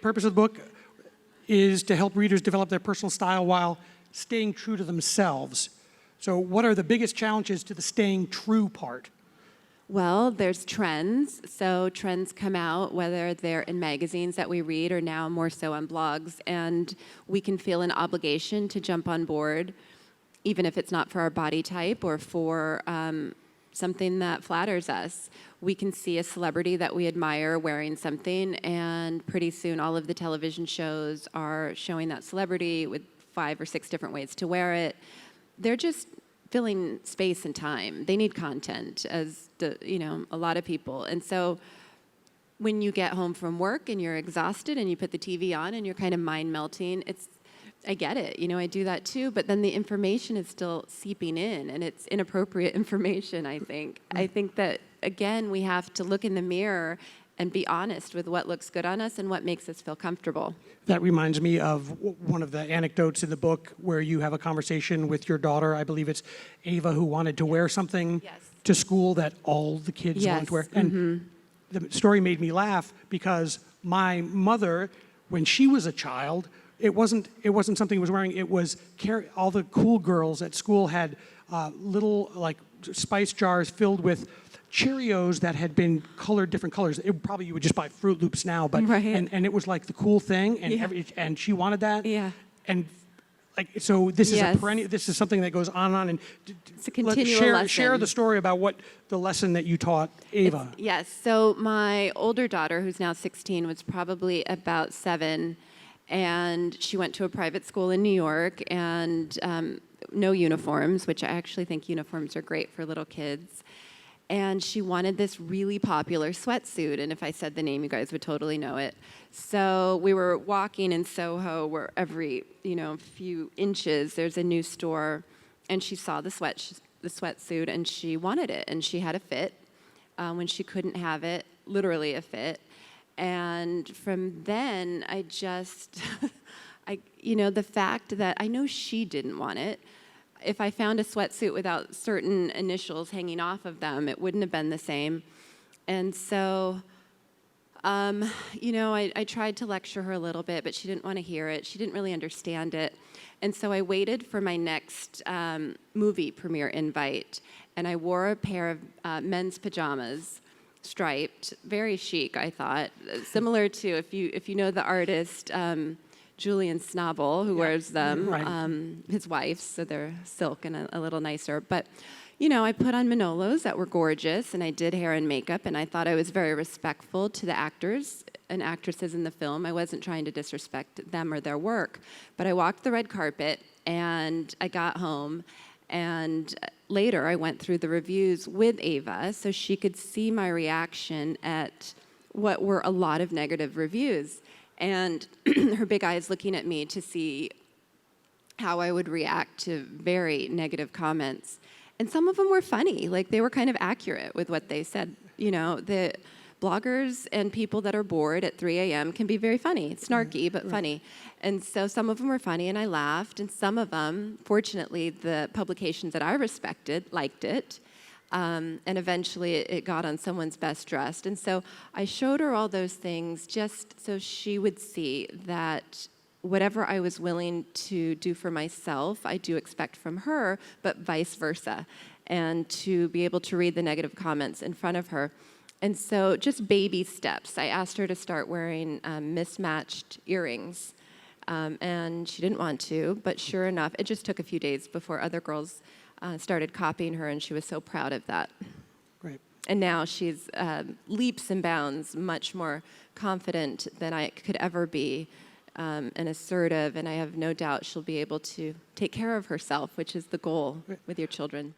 purpose of the book is to help readers develop their personal style while staying true to themselves. So what are the biggest challenges to the staying true part? Well, there's trends. So trends come out, whether they're in magazines that we read or now more so on blogs, and we can feel an obligation to jump on board, even if it's not for our body type or for something that flatters us. We can see a celebrity that we admire wearing something, and pretty soon all of the television shows are showing that celebrity with 5 or 6 different ways to wear it. They're just filling space and time. They need content, as a lot of people. And so when you get home from work and you're exhausted and you put the TV on and you're kind of mind melting, I get it. I do that too. But then the information is still seeping in, and it's inappropriate information, I think. I think that, again, we have to look in the mirror and be honest with what looks good on us and what makes us feel comfortable. That reminds me of one of the anecdotes in the book where you have a conversation with your daughter. I believe it's Ava, who wanted to wear something to school that all the kids wanted to wear. And the story made me laugh because my mother, when she was a child, it wasn't something he was wearing. It was all the cool girls at school had little spice jars filled with Cheerios that had been colored different colors. You would just buy Fruit Loops now, but and it was like the cool thing, and and she wanted that. Yeah. And so this is a perennial. This is something that goes on, and it's a continual lesson. Share the story about what the lesson that you taught Ava. Yes. So my older daughter, who's now 16, was probably about 7, and she went to a private school in New York, and no uniforms, which I actually think uniforms are great for little kids. And she wanted this really popular sweatsuit. And if I said the name, you guys would totally know it. So we were walking in Soho, where every few inches there's a new store. And she saw the sweatsuit, and she wanted it. And she had a fit when she couldn't have it, literally a fit. And from then, I just, the fact that I know she didn't want it. If I found a sweatsuit without certain initials hanging off of them, it wouldn't have been the same. And so, I tried to lecture her a little bit, but she didn't want to hear it. She didn't really understand it. And so I waited for my next movie premiere invite, and I wore a pair of men's pajamas, striped, very chic, I thought, similar to, if you know the artist, Julian Snobble, who wears them, his wife's, so they're silk and a little nicer. But, I put on Manolos that were gorgeous, and I did hair and makeup, and I thought I was very respectful to the actors and actresses in the film. I wasn't trying to disrespect them or their work. But I walked the red carpet, and I got home, and later I went through the reviews with Ava so she could see my reaction at what were a lot of negative reviews. And her big eyes looking at me to see how I would react to very negative comments. And some of them were funny, they were kind of accurate with what they said. The bloggers and people that are bored at 3 a.m. can be very funny, snarky, but funny. And so some of them were funny, and I laughed. And some of them, fortunately, the publications that I respected liked it. And eventually it got on someone's best dressed. And so I showed her all those things just so she would see that whatever I was willing to do for myself, I do expect from her, but vice versa. And to be able to read the negative comments in front of her. And so just baby steps. I asked her to start wearing mismatched earrings. And she didn't want to, but sure enough, it just took a few days before other girls started copying her, and she was so proud of that. Great. And now she's leaps and bounds much more confident than I could ever be, and assertive, and I have no doubt she'll be able to take care of herself, which is the goal with your children.